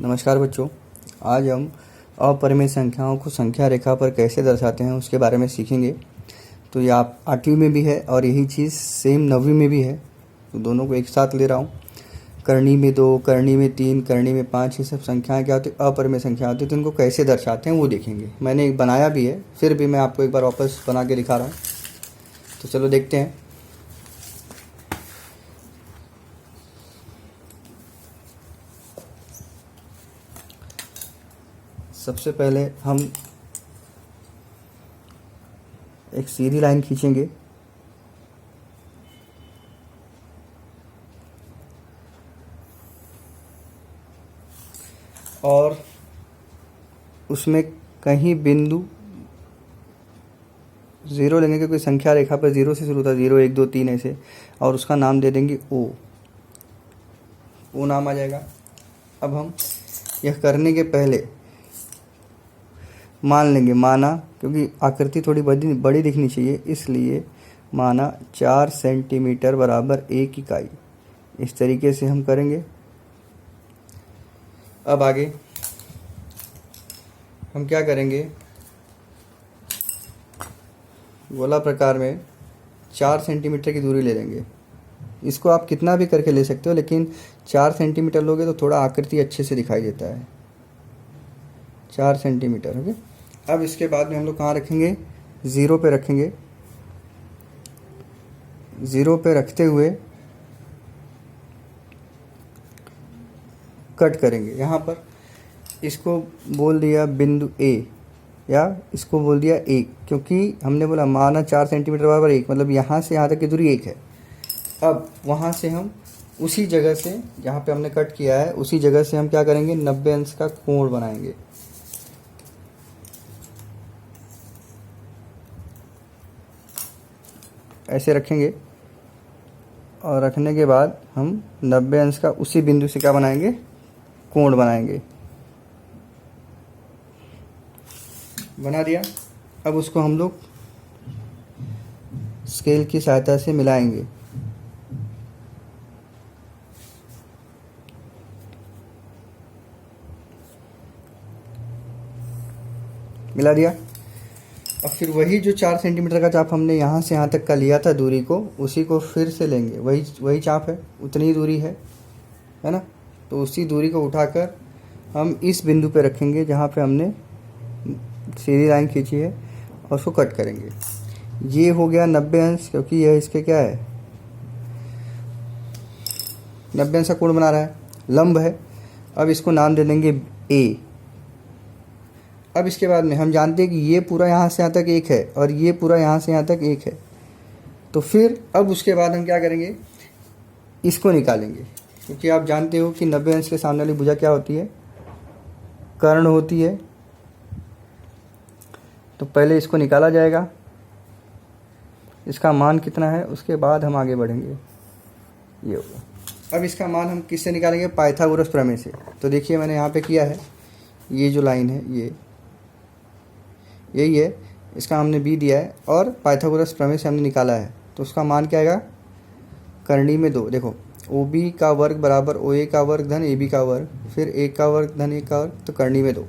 नमस्कार बच्चों। आज हम अपरिमेय संख्याओं को संख्या रेखा पर कैसे दर्शाते हैं उसके बारे में सीखेंगे। तो ये आप 8वीं में भी है और यही चीज़ सेम 9वीं में भी है, तो दोनों को एक साथ ले रहा हूँ। करनी में 2, करनी में 3, करनी में 5, ये सब संख्याएं क्या होती है, अपरिमेय संख्या होती है। तो इनको कैसे दर्शाते हैं वो देखेंगे। मैंने एक बनाया भी है, फिर भी मैं आपको एक बार वापस बना के दिखा रहा हूँ। तो चलो देखते हैं। सबसे पहले हम एक सीधी लाइन खींचेंगे और उसमें कहीं बिंदु 0 लेंगे, क्योंकि संख्या रेखा पर 0 से शुरू होता है, 0 1 2 3 ऐसे, और उसका नाम दे देंगे ओ नाम आ जाएगा। अब हम यह करने के पहले मान लेंगे, माना, क्योंकि आकृति थोड़ी बड़ी दिखनी चाहिए, इसलिए माना 4 सेंटीमीटर बराबर 1 इकाई। इस तरीके से हम करेंगे। अब आगे हम क्या करेंगे, गोला प्रकार में 4 सेंटीमीटर की दूरी ले लेंगे। इसको आप कितना भी करके ले सकते हो, लेकिन 4 सेंटीमीटर लोगे तो थोड़ा आकृति अच्छे से दिखाई देता है। 4 सेंटीमीटर, ओके। अब इसके बाद में हम लोग कहाँ रखेंगे, 0 पे रखेंगे। 0 पे रखते हुए कट करेंगे। यहाँ पर इसको बोल दिया बिंदु ए, या इसको बोल दिया 1, क्योंकि हमने बोला माना 4 सेंटीमीटर बराबर 1, मतलब यहाँ से यहाँ तक की दूरी 1 है। अब वहाँ से हम उसी जगह से, जहाँ पे हमने कट किया है, उसी जगह से हम क्या करेंगे, 90 अंश का कोण बनाएंगे। ऐसे रखेंगे और रखने के बाद हम 90 अंश का उसी बिंदु से क्या बनाएंगे, कोण बनाएंगे। बना दिया। अब उसको हम लोग स्केल की सहायता से मिलाएंगे। मिला दिया। अब फिर वही जो 4 सेंटीमीटर का चाप हमने यहाँ से यहाँ तक का लिया था दूरी को, उसी को फिर से लेंगे। वही चाप है, उतनी ही दूरी है ना। तो उसी दूरी को उठाकर हम इस बिंदु पे रखेंगे जहाँ पे हमने सीधी लाइन खींची है, और उसको कट करेंगे। ये हो गया 90 अंश, क्योंकि यह इसके क्या है, 90 अंश का कोण बना रहा है, लंब है। अब इसको नाम दे देंगे ए। अब इसके बाद में हम जानते हैं कि ये पूरा यहाँ से यहाँ तक 1 है और ये पूरा यहाँ से यहाँ तक 1 है। तो फिर अब उसके बाद हम क्या करेंगे, इसको निकालेंगे, क्योंकि आप जानते हो कि 90 अंश के सामने वाली भुजा क्या होती है, कर्ण होती है। तो पहले इसको निकाला जाएगा, इसका मान कितना है, उसके बाद हम आगे बढ़ेंगे। ये होगा। अब इसका मान हम किससे निकालेंगे, पाइथागोरस प्रमेय से। तो देखिए मैंने यहाँ पे किया है, ये जो लाइन है यही है, इसका हमने b दिया है और पाइथागोरस प्रमेय से हमने निकाला है। तो उसका मान क्या आएगा, करनी में 2। देखो, OB का वर्ग बराबर OA का वर्ग धन AB का वर्ग, फिर 1 का वर्ग धन 1 का वर्ग, तो करनी में 2।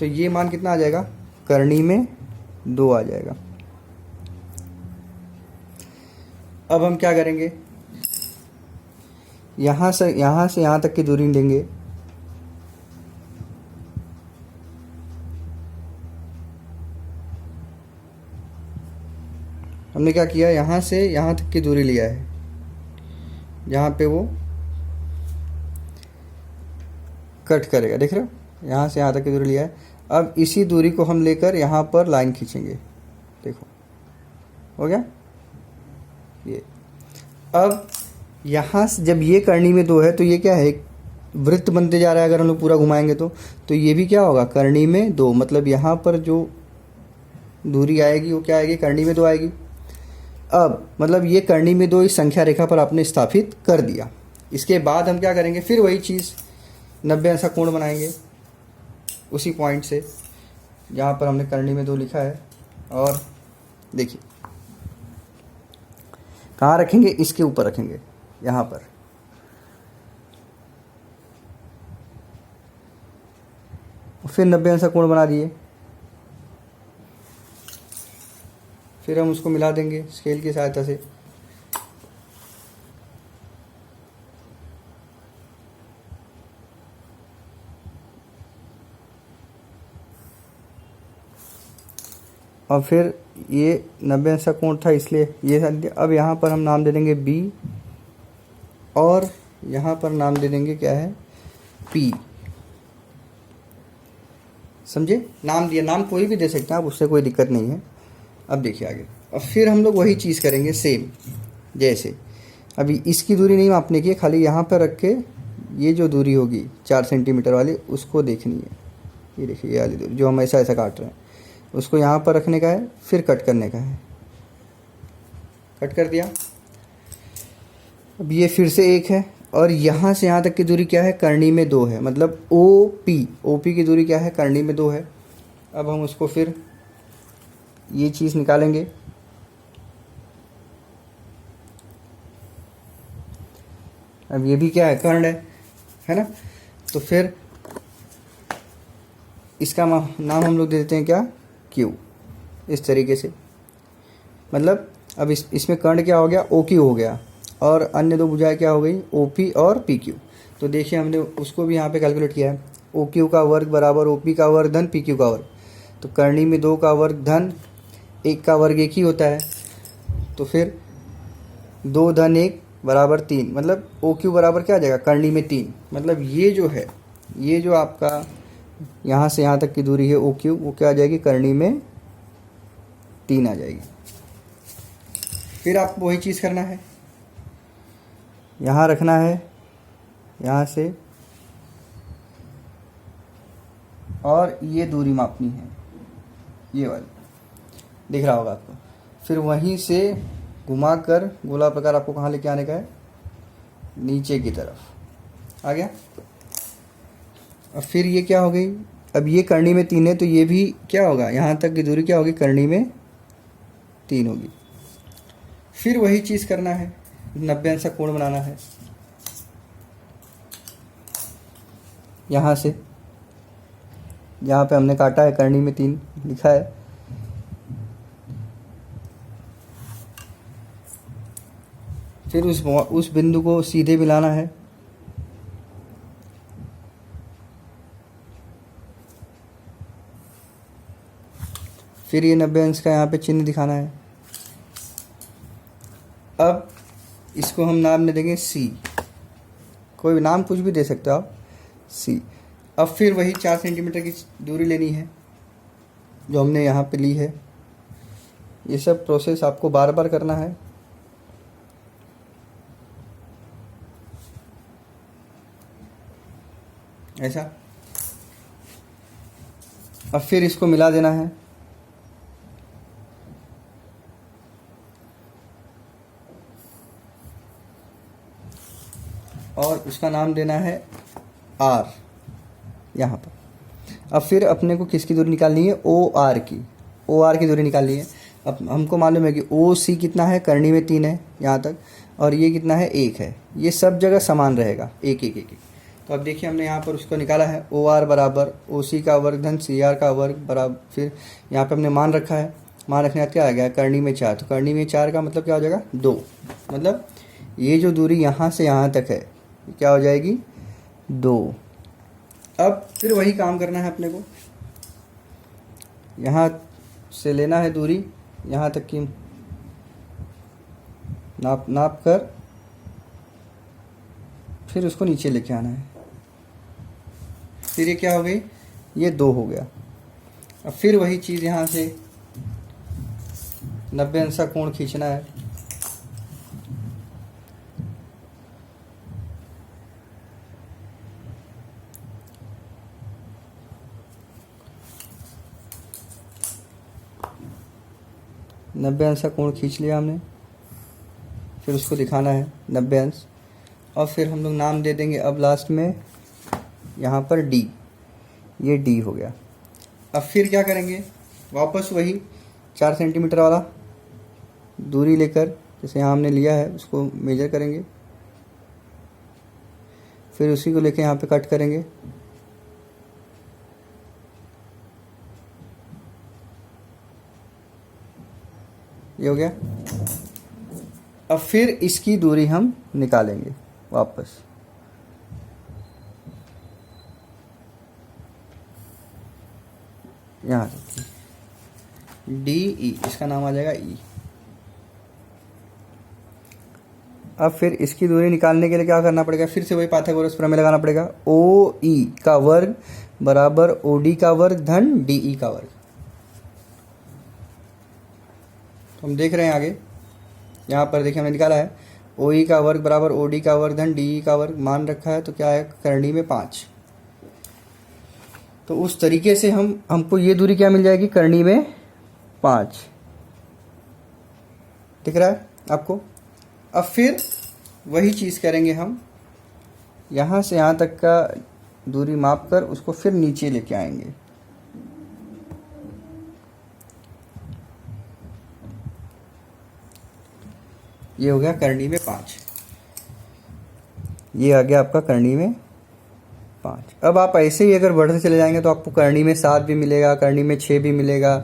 तो ये मान कितना आ जाएगा, करनी में 2 आ जाएगा। अब हम क्या करेंगे, यहाँ से यहाँ तक की दूरी लेंगे। हमने क्या किया, यहाँ से यहाँ तक की दूरी लिया है, जहाँ पे वो कट करेगा, देख रहे हो, यहाँ से यहाँ तक की दूरी लिया है। अब इसी दूरी को हम लेकर यहाँ पर लाइन खींचेंगे। देखो हो गया ये। अब यहाँ से जब ये करनी में 2 है, तो ये क्या है, एक वृत्त बनते जा रहा है। अगर हम लोग पूरा घुमाएंगे तो ये भी क्या होगा, करनी में 2, मतलब यहाँ पर जो दूरी आएगी वो क्या आएगी, करनी में 2 आएगी। अब मतलब ये करनी में 2 इस संख्या रेखा पर आपने स्थापित कर दिया। इसके बाद हम क्या करेंगे, फिर वही चीज़ 90 अंश का कोण बनाएंगे उसी पॉइंट से जहाँ पर हमने करनी में 2 लिखा है। और देखिए कहाँ रखेंगे, इसके ऊपर रखेंगे, यहाँ पर। फिर 90 अंश का कोण बना दिए। फिर हम उसको मिला देंगे स्केल की सहायता से। और फिर ये 90 अंश का कोण था इसलिए ये अब यहाँ पर हम नाम दे देंगे बी और यहाँ पर नाम दे देंगे क्या है पी। समझे? नाम दिया, नाम कोई भी दे सकते हैं आप, उससे कोई दिक्कत नहीं है। अब देखिए आगे, अब फिर हम लोग वही चीज़ करेंगे सेम। जैसे अभी इसकी दूरी नहीं मापने की है, खाली यहाँ पर रख के ये जो दूरी होगी 4 सेंटीमीटर वाली उसको देखनी है। ये देखिए ये वाली दूरी जो हम ऐसा ऐसा काट रहे हैं उसको यहाँ पर रखने का है, फिर कट करने का है। कट कर दिया। अब ये फिर से 1 है और यहाँ से यहाँ तक की दूरी क्या है, करनी में 2 है, मतलब ओ पी की दूरी क्या है, करनी में 2 है। अब हम उसको फिर ये चीज़ निकालेंगे। अब ये भी क्या है, कर्ण है ना। तो फिर इसका नाम हम लोग दे देते हैं क्या, क्यू। इस तरीके से मतलब अब इसमें कर्ण क्या हो गया, ओ क्यू हो गया, और अन्य दो भुजाएं क्या हो गई, ओ पी और पी क्यू। तो देखिए हमने उसको भी यहाँ पे कैलकुलेट किया है, ओ क्यू का वर्ग बराबर ओ पी का वर्ग धन पी क्यू का वर्ग। तो करनी में 2 का वर्ग धन 1 का वर्ग 1 ही होता है। तो फिर 2 धन 1 बराबर 3, मतलब ओ क्यू बराबर क्या आ जाएगा, करनी में 3। मतलब ये जो है, ये जो आपका यहाँ से यहाँ तक की दूरी है ओ क्यू, वो क्या आ जाएगी, करनी में 3 आ जाएगी। फिर आपको वही चीज़ करना है, यहाँ रखना है, यहाँ से, और ये दूरी मापनी है, ये वाली दिख रहा होगा आपको। फिर वहीं से घुमाकर गोला प्रकार आपको कहाँ लेके आने का है, नीचे की तरफ। आ गया। अब फिर ये क्या हो गई, अब ये करनी में 3 है तो ये भी क्या होगा, यहाँ तक की दूरी क्या होगी, करनी में 3 होगी। फिर वही चीज़ करना है, 90 अंश का कोण बनाना है। यहाँ से जहाँ पे हमने काटा है करनी में 3 लिखा है, फिर उस बिंदु को सीधे मिलाना है। फिर ये 90 अंश का यहाँ पे चिन्ह दिखाना है। अब इसको हम नाम दे देंगे सी, कोई भी नाम कुछ भी दे सकते हो आप, सी। अब फिर वही 4 सेंटीमीटर की दूरी लेनी है जो हमने यहाँ पे ली है। ये सब प्रोसेस आपको बार बार करना है। ऐसा। अब फिर इसको मिला देना है, और उसका नाम देना है आर यहाँ पर। अब फिर अपने को किसकी दूरी निकालनी है, ओ आर की दूरी निकालनी है। अब हमको मालूम है कि ओ सी कितना है, करनी में 3 है यहाँ तक, और ये कितना है, 1 है। ये सब जगह समान रहेगा, 1 1 1 1। तो अब देखिए हमने यहाँ पर उसको निकाला है, ओ आर बराबर ओ सी का वर्ग धन सी आर का वर्ग बराबर, फिर यहाँ पे हमने मान रखा है, मान रखने का क्या आ गया, करनी में 4। तो करनी में 4 का मतलब क्या हो जाएगा, 2। मतलब ये जो दूरी यहाँ से यहाँ तक है क्या हो जाएगी, 2। अब फिर वही काम करना है अपने को, यहाँ से लेना है दूरी, यहाँ तक की नाप कर फिर उसको नीचे लेके आना है। फिर ये क्या हो गई, ये 2 हो गया। अब फिर वही चीज़ यहाँ से 90 अंश का कोण खींचना है। नब्बे अंश का कोण खींच लिया हमने, फिर उसको दिखाना है 90 अंश, और फिर हम लोग नाम दे देंगे अब लास्ट में यहाँ पर डी, ये डी हो गया। अब फिर क्या करेंगे, वापस वही 4 सेंटीमीटर वाला दूरी लेकर, जैसे यहाँ हमने लिया है उसको मेजर करेंगे, फिर उसी को लेकर यहाँ पे कट करेंगे। ये हो गया। अब फिर इसकी दूरी हम निकालेंगे वापस। यहाँ से डी ई, इसका नाम आ जाएगा ई। अब फिर इसकी दूरी निकालने के लिए क्या करना पड़ेगा, फिर से वही पाइथागोरस प्रमेय लगाना पड़ेगा। ओ ई का वर्ग बराबर ओ डी का वर्ग धन डी ई का वर्ग। तो हम देख रहे हैं आगे, यहाँ पर देखिए हमने निकाला है ओ ई का वर्ग बराबर ओ डी का वर्ग धन डी ई का वर्ग, मान रखा है तो क्या है, करनी में 5। तो उस तरीके से हमको ये दूरी क्या मिल जाएगी, करनी में 5। दिख रहा है आपको। अब फिर वही चीज़ करेंगे हम, यहाँ से यहाँ तक का दूरी माप कर उसको फिर नीचे लेके आएंगे। ये हो गया करनी में 5, ये आ गया आपका करनी में 5। अब आप ऐसे ही अगर बढ़ते चले जाएंगे तो आपको करनी में 7 भी मिलेगा, करनी में 6 भी मिलेगा,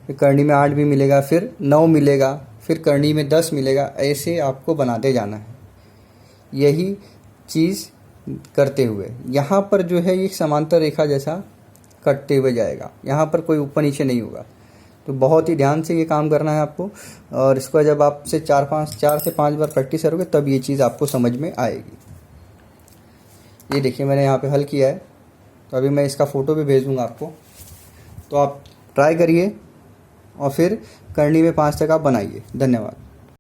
फिर करनी में 8 भी मिलेगा, फिर 9 मिलेगा, फिर करनी में 10 मिलेगा। ऐसे आपको बनाते जाना है। यही चीज़ करते हुए यहाँ पर जो है ये समांतर रेखा जैसा कटते हुए जाएगा, यहाँ पर कोई ऊपर नीचे नहीं होगा। तो बहुत ही ध्यान से ये काम करना है आपको, और इसको जब आपसे 4 से 5 बार प्रैक्टिस करोगे तब ये चीज़ आपको समझ में आएगी। ये देखिए मैंने यहाँ पे हल किया है, तो अभी मैं इसका फ़ोटो भी भेज दूँगा आपको, तो आप ट्राई करिए और फिर करनी में 5 तक आप बनाइए। धन्यवाद।